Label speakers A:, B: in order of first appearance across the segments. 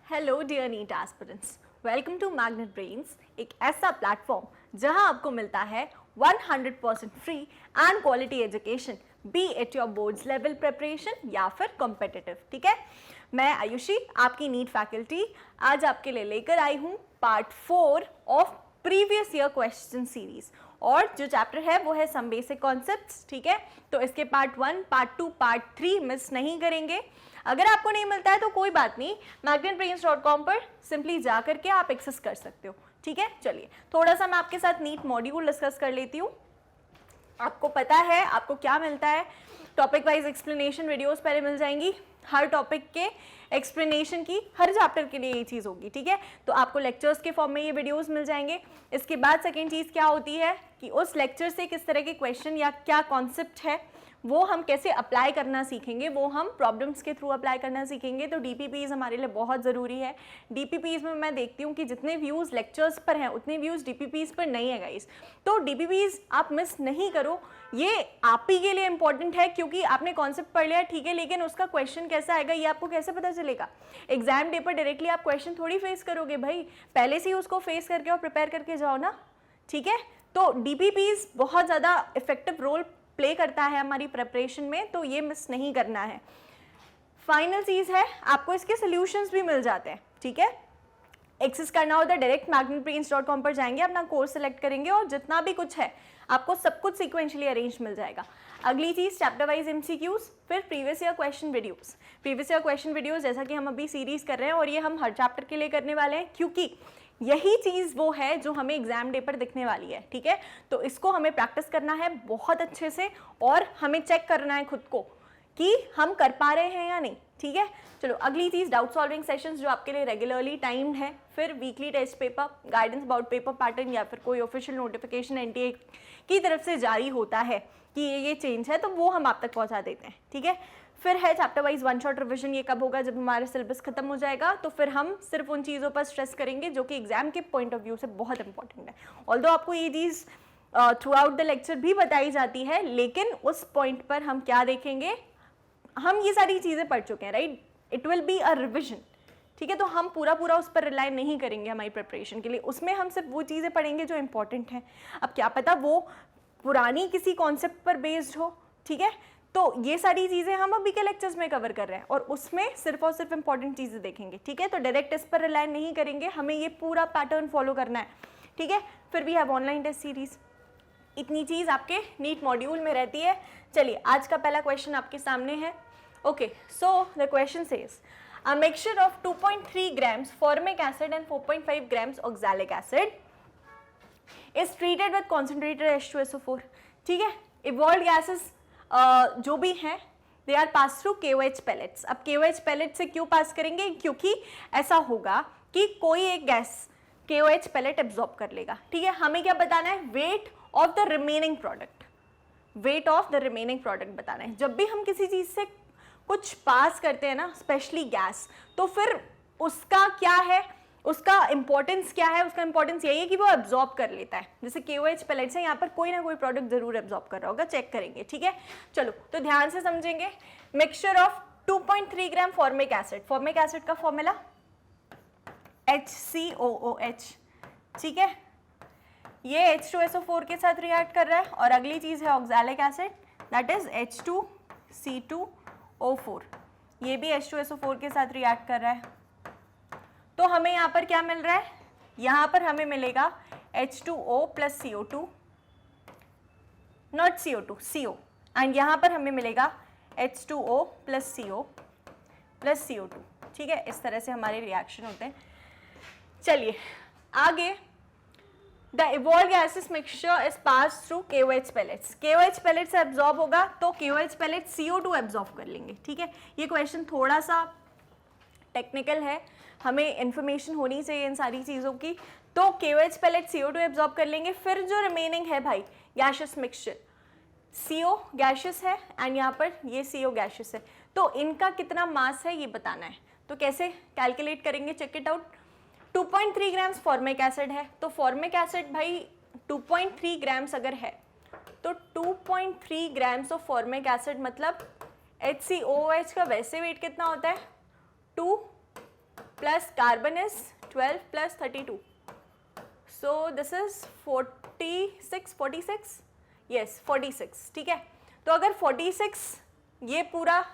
A: Hello dear NEET aspirants, welcome to Magnet Brains, एक ऐसा platform जहां आपको मिलता है 100% free and quality education, be it your boards level preparation या फिर कॉम्पिटिटिव। ठीक है, मैं आयुषी, आपकी नीट फैकल्टी, आज आपके लिए लेकर आई हूं part 4 of previous year question series. और जो चैप्टर है वो है सम बेसिक कॉन्सेप्ट्स। ठीक है, तो इसके पार्ट 1, पार्ट 2, पार्ट 3 मिस नहीं करेंगे। अगर आपको नहीं मिलता है तो कोई बात नहीं, magnetbrains.com पर सिंपली जा करके आप एक्सेस कर सकते हो। ठीक है, चलिए थोड़ा सा मैं आपके साथ नीट मॉड्यूल डिस्कस कर लेती हूँ। आपको पता है आपको क्या मिलता है, टॉपिक वाइज एक्सप्लेनेशन वीडियोस पहले मिल जाएंगी, हर टॉपिक के एक्सप्लेनेशन की हर चैप्टर के लिए ये चीज़ होगी। ठीक है, तो आपको लेक्चर्स के फॉर्म में ये वीडियोस मिल जाएंगे। इसके बाद सेकेंड चीज़ क्या होती है कि उस लेक्चर से किस तरह के क्वेश्चन या क्या कॉन्सेप्ट है वो हम कैसे अप्लाई करना सीखेंगे, वो हम प्रॉब्लम्स के थ्रू अप्लाई करना सीखेंगे। तो डीपीपीज हमारे लिए बहुत ज़रूरी है। डीपीपीज में मैं देखती हूँ कि जितने व्यूज़ लेक्चर्स पर हैं उतने व्यूज़ डीपीपीज पर नहीं है गाइस। तो डीपीपीज आप मिस नहीं करो, ये आप ही के लिए इंपॉर्टेंट है क्योंकि आपने कॉन्सेप्ट पढ़ लिया ठीक है, लेकिन उसका क्वेश्चन कैसा आएगा ये आपको कैसे पता चलेगा। एग्जाम डे पर डायरेक्टली आप क्वेश्चन थोड़ी फेस करोगे भाई, पहले से ही उसको फेस करके और प्रिपेयर करके जाओ ना। ठीक है, तो डीपीपीज बहुत ज़्यादा इफेक्टिव रोल प्ले करता है हमारी प्रिपरेशन में, तो ये मिस नहीं करना है। फाइनल चीज़ है, आपको इसके सॉल्यूशंस भी मिल जाते हैं। ठीक है, एक्सेस करना होता है डायरेक्ट magnetbrains.com पर जाएंगे, अपना कोर्स सेलेक्ट करेंगे और जितना भी कुछ है आपको सब कुछ सीक्वेंशली अरेंज मिल जाएगा। अगली चीज़ चैप्टर वाइज MCQs, फिर previous year question videos. Previous year question videos जैसा कि हम अभी सीरीज कर रहे हैं और ये हम हर चैप्टर के लिए करने वाले हैं क्योंकि यही चीज़ वो है जो हमें एग्जाम डे पर दिखने वाली है। ठीक है, तो इसको हमें प्रैक्टिस करना है बहुत अच्छे से और हमें चेक करना है खुद को कि हम कर पा रहे हैं या नहीं। ठीक है, चलो अगली चीज़ डाउट सॉल्विंग सेशंस जो आपके लिए रेगुलरली टाइम्ड है, फिर weekly test paper, guidance about paper pattern या फिर कोई ऑफिशियल नोटिफिकेशन NTA की तरफ से जारी होता है कि ये चेंज है तो वो हम आप तक पहुंचा देते हैं। ठीक है, फिर है chapter wise one shot revision, ये कब होगा जब हमारा सिलेबस खत्म हो जाएगा, तो फिर हम सिर्फ उन चीज़ों पर स्ट्रेस करेंगे जो कि एग्जाम के पॉइंट ऑफ व्यू से बहुत इंपॉर्टेंट है। ऑल्दो आपको ये चीज़ थ्रू आउट द लेक्चर भी बताई जाती है, लेकिन उस पॉइंट पर हम क्या देखेंगे, हम ये सारी चीज़ें पढ़ चुके हैं right, it will be a revision. ठीक है, तो हम पूरा उस पर रिलाई नहीं करेंगे हमारी प्रिपरेशन के लिए, उसमें हम सिर्फ वो चीज़ें पढ़ेंगे जो इंपॉर्टेंट हैं। अब क्या पता वो पुरानी किसी कॉन्सेप्ट पर बेस्ड हो। ठीक है, तो ये सारी चीज़ें हम अभी के लेक्चर्स में कवर कर रहे हैं और उसमें सिर्फ और सिर्फ इंपॉर्टेंट चीज़ें देखेंगे। ठीक है, तो डायरेक्ट इस पर रिलाई नहीं करेंगे, हमें ये पूरा पैटर्न फॉलो करना है। ठीक है, फिर भी हैव ऑनलाइन टेस्ट सीरीज, इतनी चीज़ आपके नीट मॉड्यूल में रहती है। चलिए आज का पहला क्वेश्चन आपके सामने है। Okay, so the question says a mixture of 2.3 grams formic acid and 4.5 grams oxalic acid is treated with concentrated H2SO4. ठीक है, evolved gases जो भी हैं they are pass through KOH pellets। अब KOH pellet से क्यों पास करेंगे, क्योंकि ऐसा होगा कि कोई एक गैस KOH pellet एब्जॉर्ब कर लेगा। ठीक है, हमें क्या बताना है, weight of the remaining product, weight of the remaining product बताना है। जब भी हम किसी चीज़ से कुछ पास करते हैं ना, स्पेशली गैस, तो फिर उसका क्या है, उसका इंपॉर्टेंस क्या है, उसका इंपॉर्टेंस यही है कि वो एब्जॉर्ब कर लेता है। जैसे KOH पेलेट्स है, यहाँ पर कोई ना कोई प्रोडक्ट जरूर एब्जॉर्ब कर रहा होगा, चेक करेंगे। ठीक है, चलो तो ध्यान से समझेंगे। Mixture of 2.3 gram formic acid, formic acid का फॉर्मूला HCOOH। ठीक है, ये H2SO4 के साथ रिएक्ट कर रहा है और अगली चीज है oxalic acid, that is H2C2O4, ये भी H2SO4 के साथ रिएक्ट कर रहा है। तो हमें यहाँ पर क्या मिल रहा है, यहाँ पर हमें मिलेगा H2O plus CO2, not CO2, CO, and यहाँ पर हमें मिलेगा H2O plus CO plus CO2। ठीक है, इस तरह से हमारे रिएक्शन होते हैं। चलिए आगे, the evolve gases mixture is pass through KOH pellets। KOH pellets से एब्जॉर्ब होगा तो KOH pellets CO2 एब्जॉर्ब कर लेंगे। ठीक है, ये क्वेश्चन थोड़ा सा टेक्निकल है, हमें इंफॉर्मेशन होनी चाहिए इन सारी चीज़ों की। तो KOH pellets CO2 एब्जॉर्ब कर लेंगे, फिर जो रिमेनिंग है भाई गैशियस मिक्सचर, CO गैशियस है एंड यहाँ पर ये CO गैशियस है, तो इनका कितना मास है ये बताना है। तो कैसे कैलकुलेट करेंगे, check it out. 2.3 grams formic acid है, तो फॉर्मिक एसिड भाई 2.3 ग्राम्स अगर है तो 2.3 ग्राम्स ऑफ फॉर्मिक एसिड मतलब HCOOH का वैसे वेट कितना होता है, 2 plus carbon is 12 plus 32. So this is 46, yes 46, ठीक है. तो अगर 46 ये पूरा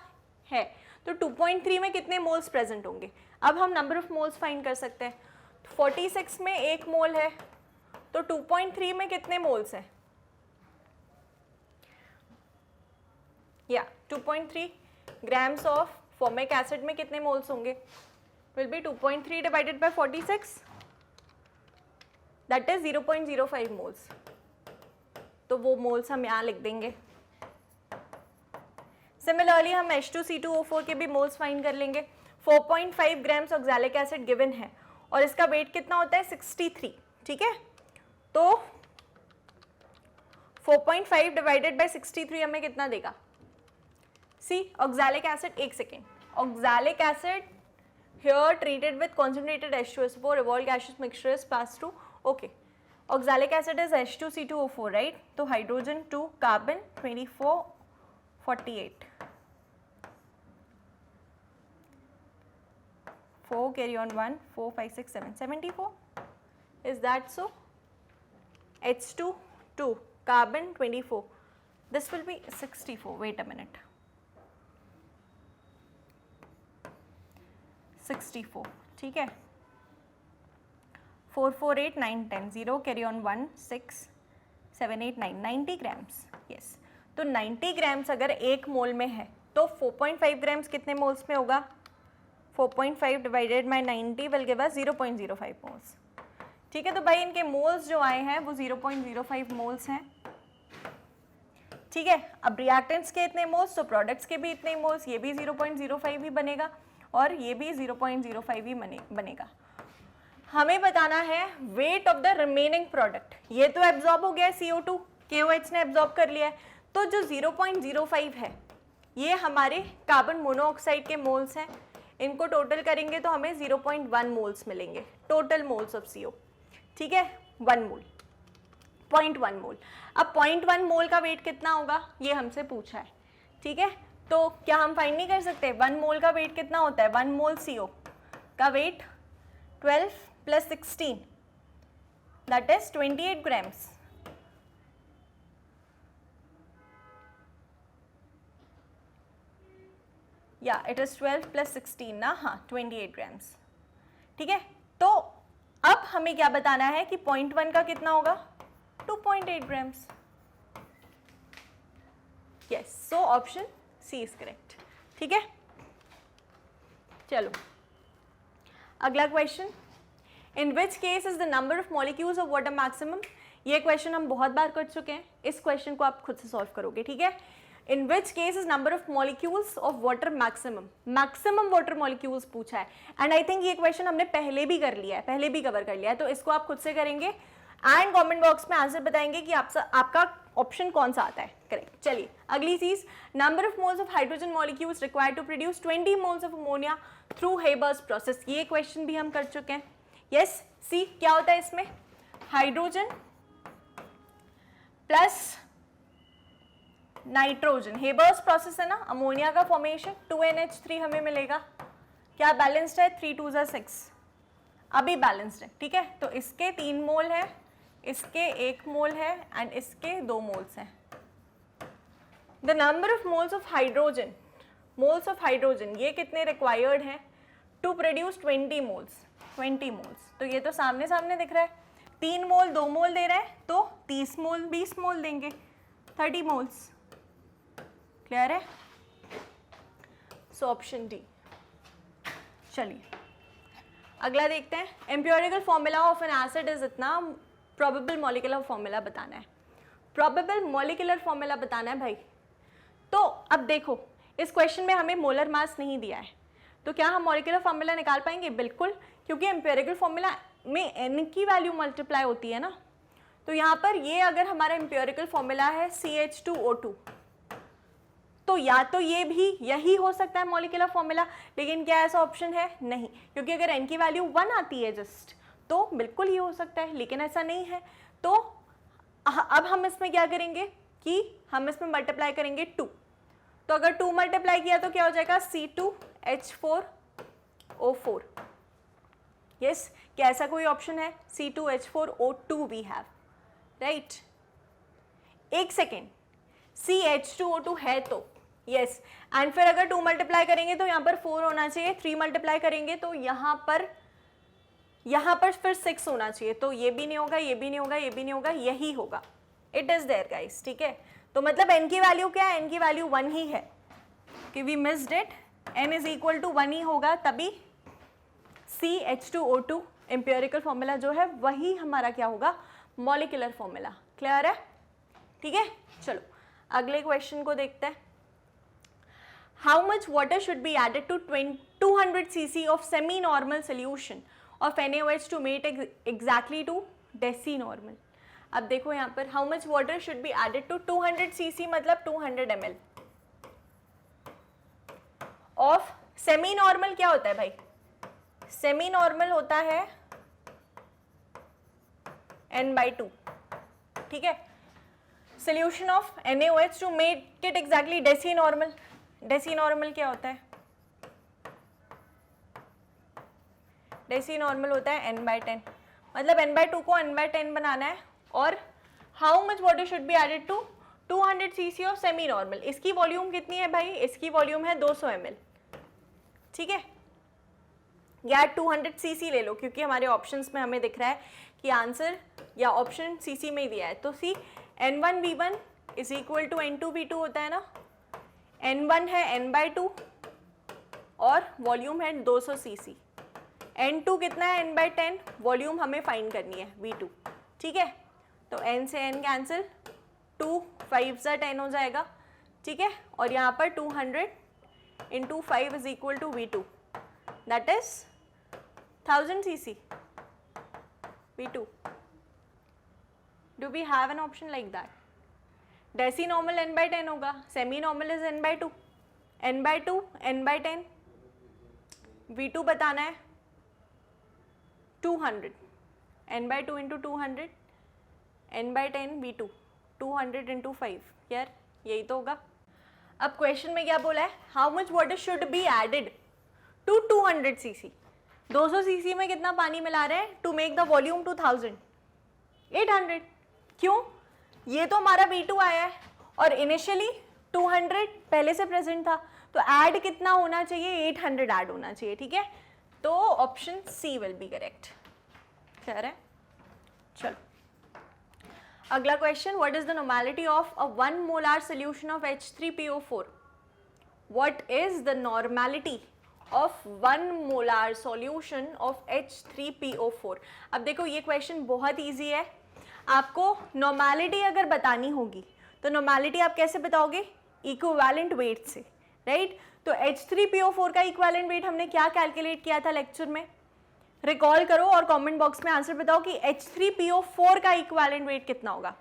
A: है तो 2.3 में कितने मोल्स प्रेजेंट होंगे. अब हम नंबर ऑफ मोल्स फाइंड कर सकते हैं. 46 में 1 मोल है तो 2.3 में कितने मोल्स हैं. या 2.3 ग्राम्स ऑफ फॉर्मिक एसिड में कितने मोल्स होंगे. Will be 2.3 divided by 46, that is 0.05 moles. तो वो मोल्स हम यहाँ लिख देंगे. सिमिलरली हम H2C2O4 के भी मोल्स फाइंड कर लेंगे. 4.5 ग्राम्स ऑक्सैलिक एसिड गिवन है और इसका वेट कितना होता है 63, ठीक है. तो 4.5 डिवाइडेड बाय 63 हमें कितना देगा. सी ऑक्सैलिक एसिड, एक second. Oxalic acid here treated with concentrated H2SO4 evolved gaseous mixture is passed through. Okay, oxalic acid is H2C2O4, right? तो hydrogen 2 carbon 24 48 4 carry on 1 4 5 6 7 74. Is that so? H2 2 carbon 24. This will be 64. Wait a minute. 64, ठीक है. 4 4 8 9 10 0 carry on 1 6 7 8 9 90 grams. Yes, तो 90 grams अगर एक मोल में है तो 4.5 grams कितने मोल्स में होगा. 4.5 divided by 90 will give us 0.05 moles. ठीक है, तो भाई इनके मोल्स जो आए हैं वो 0.05 मोल्स हैं. ठीक है, अब रिएक्टेंट्स के इतने मोल्स तो प्रोडक्ट्स के भी इतने मोल्स, ये भी 0.05 ही बनेगा और ये भी 0.05 ही बनेगा. हमें बताना है weight of the remaining product. ये तो एब्जॉर्ब हो गया है CO2, KOH ने एब्जॉर्ब कर लिया है. तो जो 0.05 है ये हमारे कार्बन मोनोऑक्साइड के मोल्स हैं. इनको टोटल करेंगे तो हमें 0.1 मोल्स मिलेंगे, टोटल मोल्स ऑफ CO. ठीक है, 1 मोल, 0.1 मोल. अब 0.1 मोल का वेट कितना होगा ये हमसे पूछा है. ठीक है, तो क्या हम फाइंड नहीं कर सकते 1 मोल का वेट कितना होता है. 1 मोल CO का wait 12 plus 16, that is 28 grams. Yeah, it is 12 plus 16 ना. हाँ, 28 grams. ठीक है, तो अब हमें क्या बताना है कि 0.1 का कितना होगा 2.8 grams. Yes, so option C is correct. ठीक है, चलो अगला question. In which case is the number of molecules of water maximum? ये क्वेश्चन हम बहुत बार कर चुके हैं, इस क्वेश्चन को आप खुद से सॉल्व करोगे. ठीक है, in which case is number of molecules of water maximum? maximum water molecules पूछा है and I think ये क्वेश्चन हमने पहले भी कर लिया है, पहले भी कवर कर लिया है. तो इसको आप खुद से करेंगे एंड कमेंट बॉक्स में आंसर बताएंगे कि आपका ऑप्शन कौन सा आता है करेक्ट. चलिए अगली चीज, number of moles of hydrogen molecules required to produce 20 moles of ammonia through Haber's process. ये क्वेश्चन भी हम कर चुके हैं. यस, सी क्या होता है इसमें, hydrogen plus nitrogen, Haber's process है ना, अमोनिया का फॉर्मेशन, 2NH3 हमें मिलेगा. क्या बैलेंस्ड है, 3 2 6, अभी बैलेंस्ड है. ठीक है, तो इसके 3 मोल है, इसके 1 मोल है एंड इसके 2 मोल्स हैं. The number of moles of hydrogen, moles of hydrogen ये कितने रिक्वायर्ड हैं टू प्रोड्यूस 20 मोल्स. 20 मोल्स, तो ये तो सामने सामने दिख रहा है. 3 मोल 2 मोल दे रहा है तो 30 मोल 20 मोल देंगे, 30 मोल्स. क्लियर है, सो ऑप्शन डी. चलिए अगला देखते हैं. Empirical formula of N acid is इतना, प्रोबेबल मॉलिक्यूलर फॉर्मूला बताना है. प्रोबेबल मॉलिक्यूलर फॉर्मूला बताना है भाई. तो अब देखो इस क्वेश्चन में हमें मोलर मास नहीं दिया है, तो क्या हम मॉलिक्यूलर फॉर्मूला निकाल पाएंगे? बिल्कुल, क्योंकि एम्पिरिकल फॉर्मूला में n की वैल्यू मल्टीप्लाई होती है ना. तो यहाँ पर ये अगर हमारा एम्पिरिकल फॉर्मूला है CH2O2, तो या तो ये भी यही हो सकता है मॉलिक्यूलर फॉर्मूला, लेकिन क्या ऐसा ऑप्शन है? नहीं, क्योंकि अगर n की वैल्यू 1 आती है जस्ट तो बिल्कुल ही हो सकता है, लेकिन ऐसा नहीं है. तो अब हम इसमें क्या करेंगे कि हम इसमें मल्टीप्लाई करेंगे 2. तो अगर 2 मल्टीप्लाई किया तो क्या हो जाएगा, C2H4O4. यस, क्या ऐसा कोई ऑप्शन है? C2H4O2 we have, right. एक सेकेंड, CH2O2 है तो यस, एंड फिर अगर 2 मल्टीप्लाई करेंगे तो यहाँ पर 4 होना चाहिए, 3 मल्टीप्लाई करेंगे तो यहाँ पर फिर 6 होना चाहिए, तो ये भी नहीं होगा, ये भी नहीं होगा, ये भी नहीं होगा, यही होगा। इट इज देयर गाइस, ठीक है। तो मतलब n की वैल्यू क्या है? n की वैल्यू 1 ही है, कि we missed it, n is equal to 1 ही होगा, तभी CH2O2 एम्पिरिकल फॉर्मूला जो है वही हमारा क्या होगा? Molecular formula. क्लियर है? ठीक है, चलो अगले क्वेश्चन को देखते हैं। How much water should be added to 200 cc of semi normal solution of NaOH to make exactly to deci normal. अब देखो यहाँ पर how much water should be added to 200 cc मतलब 200 ml ऑफ सेमी नॉर्मल। क्या होता है भाई? Semi normal होता है n/2, ठीक है। Solution of NaOH to make it exactly deci normal. Deci normal क्या होता है? डेसी नॉर्मल होता है n/10, मतलब n/2 को n/10 बनाना है। और how much water should be added to 200 cc of semi normal. इसकी वॉल्यूम कितनी है भाई? इसकी वॉल्यूम है 200 ml, ठीक है। या 200 cc ले लो, क्योंकि हमारे ऑप्शंस में हमें दिख रहा है कि आंसर या ऑप्शन cc में ही दिया है। तो सी n1v1 is equal to n2v2 होता है ना। n1 है n/2 और वॉल्यूम है 200 cc। n2 कितना है? n/10। वॉल्यूम हमें फाइंड करनी है v2, ठीक है। तो n से n कैंसिल, 2 5 10 हो जाएगा, ठीक है। और यहाँ पर 200 into 5 is equal to v2, that is 1000 cc v2. Do we have an option like that? Deci normal n/10 होगा, semi normal is n/2, n/2 n/10, v2 बताना है 200, n/2 into 200, n/10 v2, 200 into 5, यार यही तो होगा। अब question में क्या बोला है? How much water should be added to 200 cc। 200 cc में कितना पानी मिला रहे हैं टू मेक द वॉल्यूम 2000? 800। क्यों? ये तो हमारा V2 आया है और इनिशियली 200 पहले से प्रेजेंट था, तो ऐड कितना होना चाहिए? 800 ऐड होना चाहिए, ठीक है। तो option C will be correct. Clear है? चलो अगला question, what is the normality of a 1 molar solution of H3PO4? What is the normality of 1 molar solution of H3PO4? अब देखो ये क्वेश्चन बहुत ईजी है। आपको नॉर्मेलिटी अगर बतानी होगी तो नॉर्मेलिटी आप कैसे बताओगे? इक्विवेलेंट वेट से, राइट। तो H3PO4 का इक्विवेलेंट वेट हमने क्या कैलकुलेट किया था लेक्चर में? रिकॉल करो और कमेंट बॉक्स में आंसर बताओ कि H3PO4 का इक्विवेलेंट वेट कितना होगा।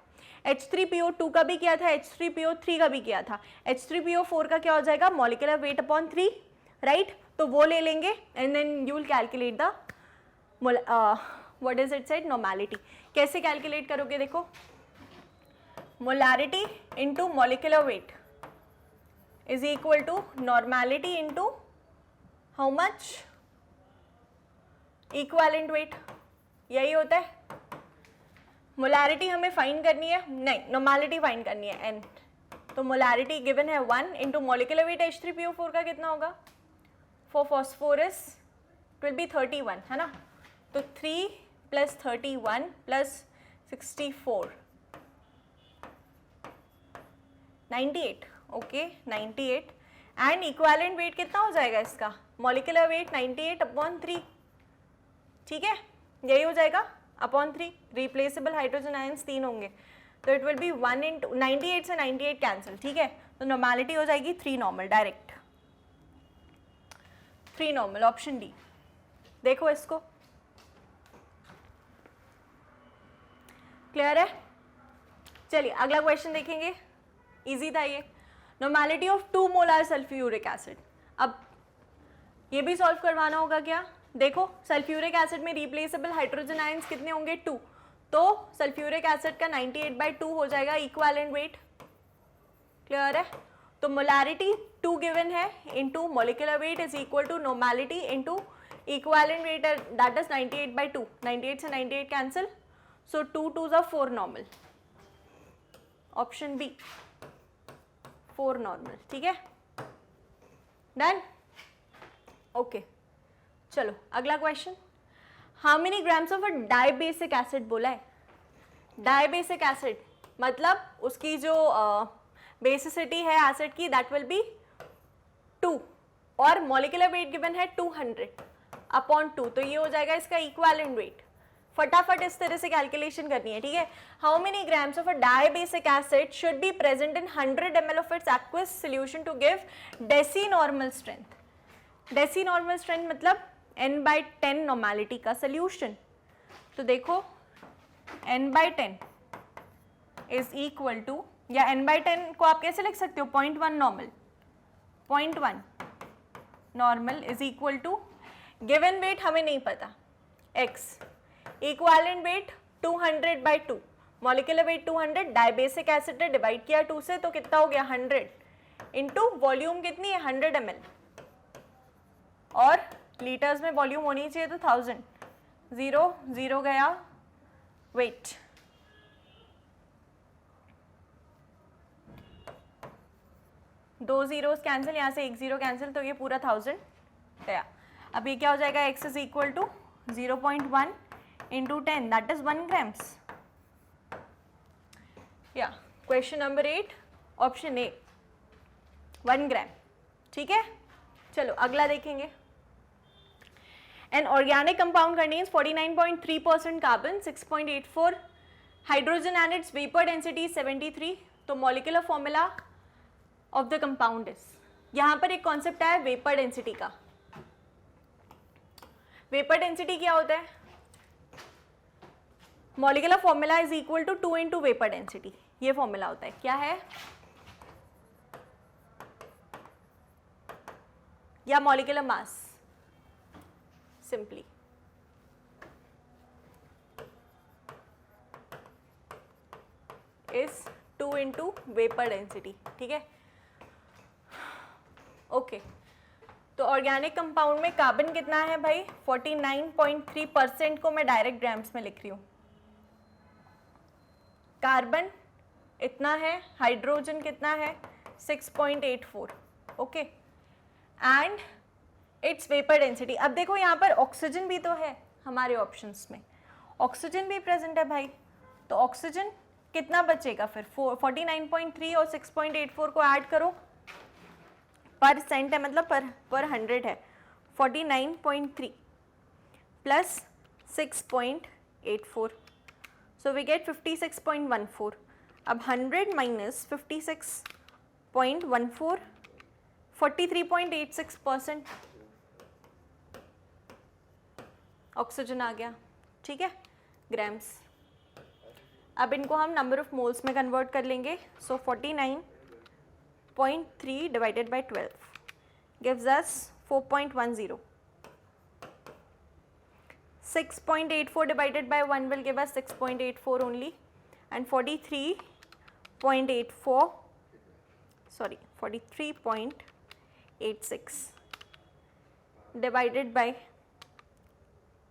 A: H3PO2 का भी किया था, H3PO3 का भी किया था। H3PO4 का क्या हो जाएगा? Molecular weight upon 3, right. तो वो ले लेंगे and then you will calculate the what is it said? Normality. कैसे कैलकुलेट करोगे? देखो, molarity into molecular weight is equal to normality into how much? Equivalent weight. यही होता है। मोलारिटी हमें फाइंड करनी है, नहीं नॉर्मेलिटी फाइंड करनी है n। तो मोलारिटी गिवन है 1 इंटू मॉलिक्यूलर वेट H3PO4 का कितना होगा? For phosphorus it will be 31, है ना। तो 3 plus 31 plus 64, 98, okay 98। And equivalent weight कितना हो जाएगा इसका? मॉलिक्यूलर वेट 98 अपॉन 3, ठीक है, यही हो जाएगा अपॉन 3। रिप्लेसेबल हाइड्रोजन आयंस 3 होंगे, तो इट विल बी 1 इंटू 98 से 98 कैंसिल, ठीक है। तो नॉर्मेलिटी हो जाएगी 3 normal, direct 3 normal, option D. देखो इसको, क्लियर है? चलिए अगला क्वेश्चन देखेंगे, इजी था ये। Normality of 2 molar sulphuric acid. अब ये भी सॉल्व करवाना होगा क्या? देखो सल्फ्यूरिक एसिड में रिप्लेसेबल हाइड्रोजन आयंस कितने होंगे? 2। तो सल्फ्यूरिक एसिड का 98/2 हो जाएगा इक्विवेलेंट वेट। क्लियर है? तो मोलारिटी 2 गिवन है into molecular weight is equal to normality into equivalent weight that is 98 by 2, 98 से 98 cancel, so 2 2s are 4 normal, option B 4 normal, ठीक है, डन, ओके। चलो अगला question, how many grams of a dibasic acid बोला है। Dibasic acid मतलब उसकी जो बेसिसिटी है एसिड की दैट विल बी 2 और मॉलिक्यूलर वेट गिवन है 200 अपॉन 2, तो ये हो जाएगा इसका इक्विवेलेंट वेट। फटाफट इस तरह से कैलकुलेशन करनी है, ठीक है। How many grams of a dibasic acid should be present in 100 ml of its aqueous solution to give decinormal strength. Decinormal strength मतलब n/10 नॉर्मेलिटी का सॉल्यूशन। तो देखो n/10 इज इक्वल टू, या n/10 को आप कैसे लिख सकते हो, 0.1 normal, 0.1 normal is equal to given weight हमें नहीं पता x, equivalent weight 200 by 2, molecular weight 200, dibasic acid है, डिवाइड किया 2 से तो कितना हो गया 100 इंटू वॉल्यूम कितनी है 100 ml, और लीटर्स में वॉल्यूम होनी चाहिए तो 1000, 0 0 गया वेट, दो जीरोस कैंसिल, यहाँ से एक जीरो कैंसिल, तो ये पूरा 1000 गया। अब ये क्या हो जाएगा, x is equal to 0.1 into 10 that is 1 grams. या question number 8 option A 1 gram, ठीक है। चलो अगला देखेंगे, an organic compound contains 49.3% carbon, 6.84 hydrogen and its vapour density 73, तो molecular formula of the compound is, यहाँ पर एक कॉन्सेप्ट आया वेपर डेंसिटी का। वेपर डेंसिटी क्या होता है, molecular formula is equal to 2 into vapour density, ये फॉर्मूला होता है, क्या है, या molecular mass simply, is 2 into vapour density, ठीक है, ओके। तो ऑर्गेनिक कंपाउंड में कार्बन कितना है भाई, 49.3% को मैं डायरेक्ट ग्राम्स में लिख रही हूँ, कार्बन इतना है, हाइड्रोजन कितना है 6.84, okay, and its vapour density. अब देखो यहाँ पर ऑक्सीजन भी तो है हमारे ऑप्शंस में, ऑक्सीजन भी प्रेजेंट है भाई, तो ऑक्सीजन कितना बचेगा फिर, 49.3 और 6.84 को ऐड करो, परसेंट है मतलब पर 100 है, 49.3 प्लस 6.84, सो वी गेट 56.14। अब 100 माइनस 56.14, 43.86% ऑक्सीजन आ गया, ठीक है, ग्राम्स। अब इनको हम नंबर ऑफ मोल्स में कन्वर्ट कर लेंगे, सो 49.3 divided by 12 gives us 4.10. 6.84 divided by 1 will give us 6.84 only, and 43.86 divided by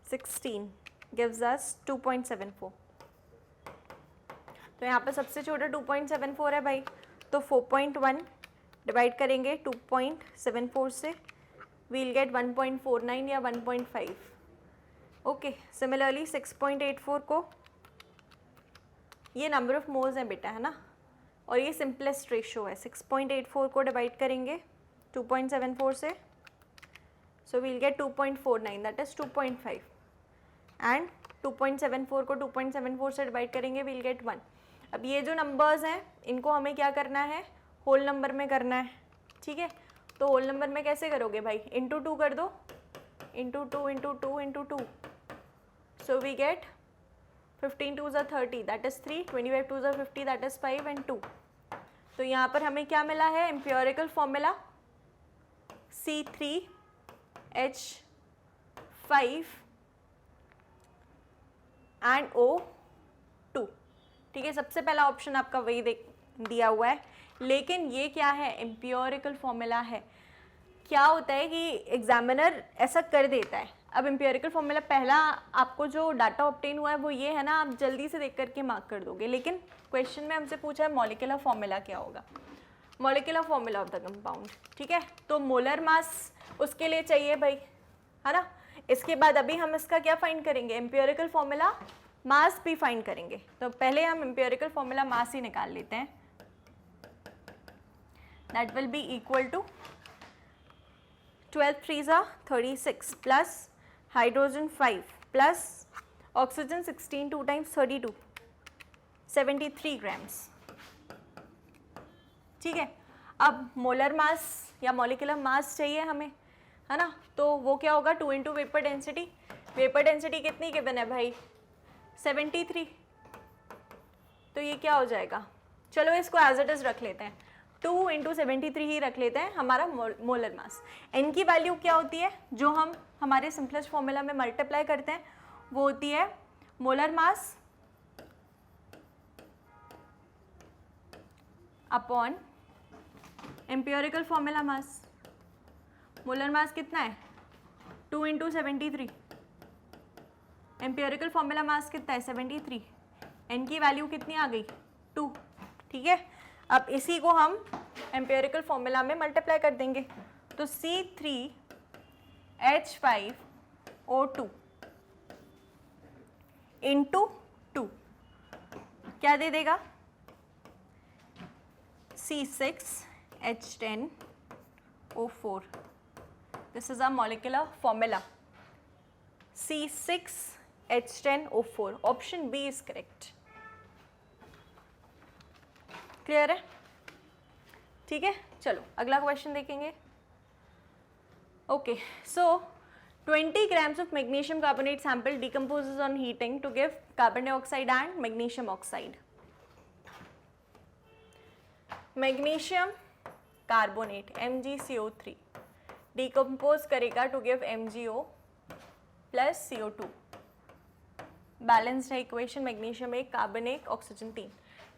A: 16 gives us 2.74. तो यहाँ पर सबसे छोटा 2.74 है भाई, तो 4.1 डिवाइड करेंगे 2.74 से, वील गेट 1.49 या 1.5, ओके। सिमिलरली 6.84 को, ये नंबर ऑफ मोल्स हैं बेटा, है ना, और ये सिंपलेस्ट रेशो है, 6.84 को डिवाइड करेंगे 2.74 से, so we'll get 2.49 that is 2.5, and 2.74 को 2.74 से डिवाइड करेंगे, वील गेट 1। अब ये जो नंबर्स हैं इनको हमें क्या करना है, होल नंबर में करना है, ठीक है। तो होल नंबर में कैसे करोगे भाई, इंटू 2 कर दो, into 2 into 2 into 2, so we get 15 2s are 30 that is 3, 25 2s are 50 that is 5 and 2। तो यहाँ पर हमें क्या मिला है, empirical formula C3H5 and O2, ठीक है। सबसे पहला ऑप्शन आपका वही दिया हुआ है, लेकिन ये क्या है, एम्पिरिकल फॉर्मूला है। क्या होता है कि एग्जामिनर ऐसा कर देता है, अब एम्पिरिकल फॉर्मूला पहला आपको जो डाटा ऑब्टेन हुआ है वो ये है ना, आप जल्दी से देख करके मार्क कर दोगे, लेकिन क्वेश्चन में हमसे पूछा है मॉलिक्यूलर फॉर्मूला क्या होगा, molecular formula of the compound, ठीक है। तो मोलर मास उसके लिए चाहिए भाई, है ना। इसके बाद अभी हम इसका क्या फाइंड करेंगे, एम्पिरिकल फॉर्मूला मास भी फाइंड करेंगे। तो पहले हम एम्पिरिकल फॉर्मूला मास ही निकाल लेते हैं। That will be equal to 12 3 36 plus hydrogen 5 plus oxygen 16 2 times 32 73 grams, ठीक है। अब मोलर मास या मॉलिक्यूलर मास चाहिए हमें, है ना। तो वो क्या होगा, 2 into vapour density. Vapour density कितनी गिवन है भाई, 73। तो ये क्या हो जाएगा, चलो इसको एज इट इज रख लेते हैं, 2 इंटू 73 ही रख लेते हैं हमारा मोलर मास। एन की वैल्यू क्या होती है, जो हम हमारे सिंपलेस्ट फॉर्मूला में मल्टीप्लाई करते हैं, वो होती है molar mass upon empirical formula mass. Molar mass कितना है, 2 इंटू 73, एम्पिरिकल फॉर्मूला मास कितना है 73, एन की वैल्यू कितनी आ गई 2, ठीक है। अब इसी को हम एम्पिरिकल फॉर्मूला में मल्टीप्लाई कर देंगे, तो C3H5O2 इंटू 2 क्या दे देगा, C6H10O4। This is a molecular formula C6H10O4। Option B is correct. Clear है, ठीक है। चलो अगला क्वेश्चन देखेंगे। Okay, so 20 grams of magnesium carbonate sample decomposes on heating to give carbon dioxide and magnesium oxide. Magnesium carbonate MgCO3 decompose करेगा to give MgO plus CO2। Balanced है equation, magnesium 1, carbon 1, oxygen 3,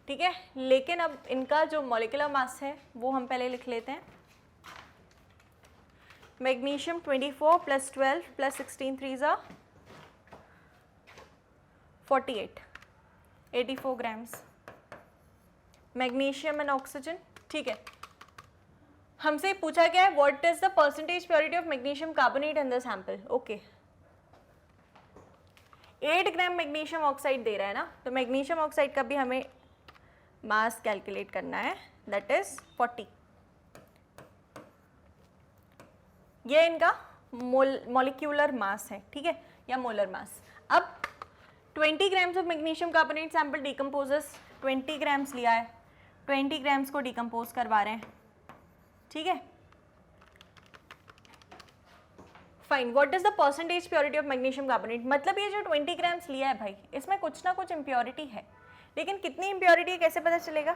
A: ठीक है। लेकिन अब इनका जो molecular mass है वो हम पहले लिख लेते हैं। Magnesium 24 plus 12 plus 16 3 48 84 grams magnesium and oxygen, ठीक है। हमसे पूछा गया है what is the percentage purity of magnesium carbonate in the sample. Okay, 8 gram magnesium oxide दे रहा है ना, तो मैग्नीशियम ऑक्साइड का भी हमें मास कैलकुलेट करना है, दैट इज 40। ये इनका मॉलिक्यूलर मास है, ठीक है, या मोलर मास। अब 20 grams of magnesium carbonate sample decomposes, 20 grams लिया है, 20 ग्राम्स को डिकम्पोज करवा रहे हैं, ठीक है। Fine, what is the percentage purity of magnesium carbonate, मतलब ये जो 20 ग्राम्स लिया है भाई, इसमें कुछ ना कुछ इम्प्योरिटी है, लेकिन कितनी इम्प्योरिटी है कैसे पता चलेगा,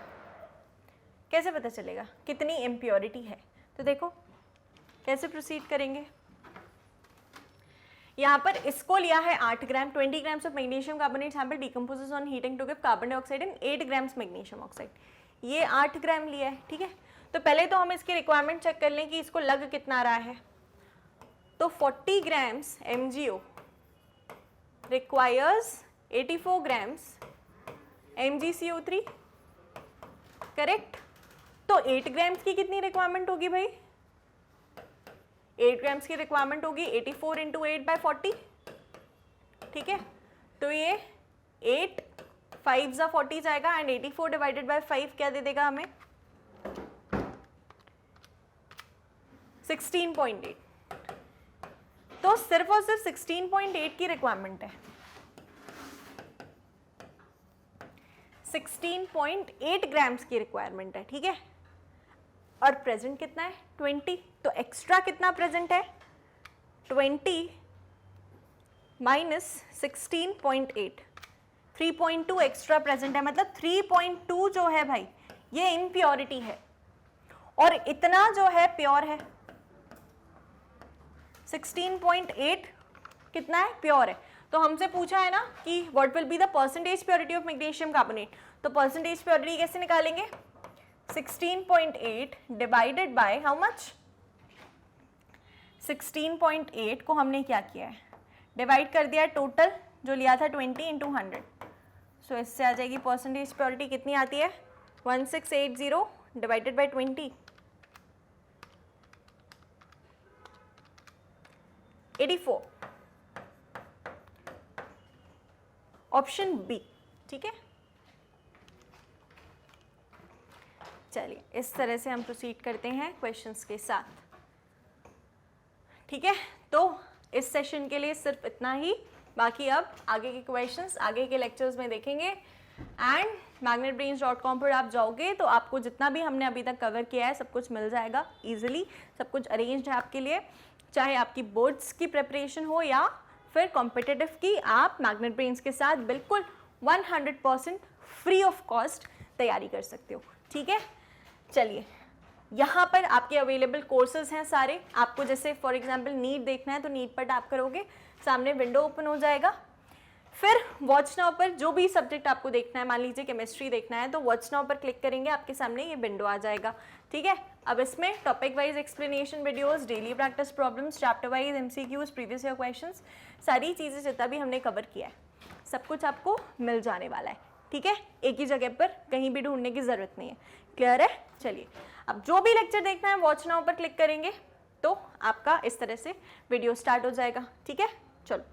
A: कैसे पता चलेगा कितनी इम्प्योरिटी है। तो देखो कैसे प्रोसीड करेंगे। यहाँ पर इसको लिया है 8 gram, 20 grams of magnesium carbonate sample decomposes on heating to give carbon dioxide and 8 grams magnesium oxide. ये 8 ग्राम लिया है, ठीक है। तो पहले तो हम इसकी रिक्वायरमेंट चेक कर लें कि इसको लग कितना रहा है। तो 40 grams MgO requires 84 grams MgCO3, correct. तो 8 ग्राम्स की कितनी रिक्वायरमेंट होगी भाई, 8 ग्राम्स की रिक्वायरमेंट होगी 84 इंटू 8/40, ठीक है। तो ये 8 5 ज़ा 40 जाएगा एंड 84 डिवाइडेड बाय 5 क्या दे देगा हमें 16.8। तो सिर्फ और सिर्फ 16.8 की रिक्वायरमेंट है, 16.8 ग्राम्स की रिक्वायरमेंट है, ठीक है। और प्रेजेंट कितना है 20, तो एक्स्ट्रा कितना प्रेजेंट है 20 माइनस 16.8, 3.2 एक्स्ट्रा प्रेजेंट है, मतलब 3.2 जो है भाई ये इम्प्योरिटी है और इतना जो है प्योर है। 16.8 कितना है प्योर है। तो हमसे पूछा है ना कि what will be the percentage purity of magnesium carbonate, तो परसेंटेज प्योरिटी कैसे निकालेंगे 16.8 डिवाइडेड बाय हाउ मच, 16.8 को हमने क्या किया है डिवाइड कर दिया टोटल जो लिया था 20 इंटू 100, सो इससे आ जाएगी परसेंटेज प्योरिटी कितनी आती है 1680 डिवाइडेड बाई 20, 84, ऑप्शन बी। ठीक है, चलिए इस तरह से हम प्रोसीड करते हैं क्वेश्चंस के साथ। ठीक है, तो इस सेशन के लिए सिर्फ इतना ही, बाकी अब आगे के क्वेश्चंस आगे के लेक्चर्स में देखेंगे। एंड magnetbrains.com पर आप जाओगे तो आपको जितना भी हमने अभी तक कवर किया है सब कुछ मिल जाएगा इजीली, सब कुछ अरेंज्ड है आपके लिए, चाहे आपकी बोर्ड्स की प्रिपरेशन हो या फिर कॉम्पिटिटिव की, आप मैग्नेटब्रेन्स के साथ बिल्कुल 100% फ्री ऑफ कॉस्ट तैयारी कर सकते हो। ठीक है, चलिए यहाँ पर आपके अवेलेबल कोर्सेज हैं सारे। आपको जैसे फॉर एग्जांपल नीट देखना है तो नीट पर टैप करोगे, सामने विंडो ओपन हो जाएगा। फिर वॉच नाउ पर जो भी सब्जेक्ट आपको देखना है, मान लीजिए केमिस्ट्री देखना है तो वॉच नाउ पर क्लिक करेंगे, आपके सामने ये विंडो आ जाएगा। ठीक है, अब इसमें topic wise explanation videos, daily practice problems, chapter wise MCQs, previous year questions, सारी चीज़ें जितना भी हमने कवर किया है सब कुछ आपको मिल जाने वाला है। ठीक है, एक ही जगह पर कहीं भी ढूंढने की ज़रूरत नहीं है। क्लियर है? चलिए अब जो भी लेक्चर देखना है वॉच नाउ पर क्लिक करेंगे तो आपका इस तरह से वीडियो स्टार्ट हो जाएगा। ठीक है, चलो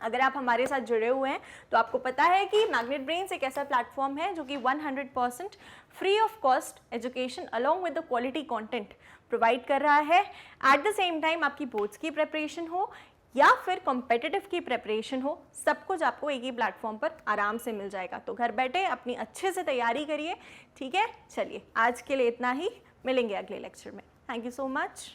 A: अगर आप हमारे साथ जुड़े हुए हैं तो आपको पता है कि मैग्नेटब्रेन्स एक ऐसा प्लेटफॉर्म है जो कि 100% free of cost education along with the quality content provide कर रहा है। एट द सेम टाइम आपकी बोर्ड्स की प्रिपरेशन हो या फिर कॉम्पिटिटिव की प्रिपरेशन हो, सब कुछ आपको एक ही प्लेटफॉर्म पर आराम से मिल जाएगा। तो घर बैठे अपनी अच्छे से तैयारी करिए। ठीक है, चलिए आज के लिए इतना ही, मिलेंगे अगले लेक्चर में। Thank you so much.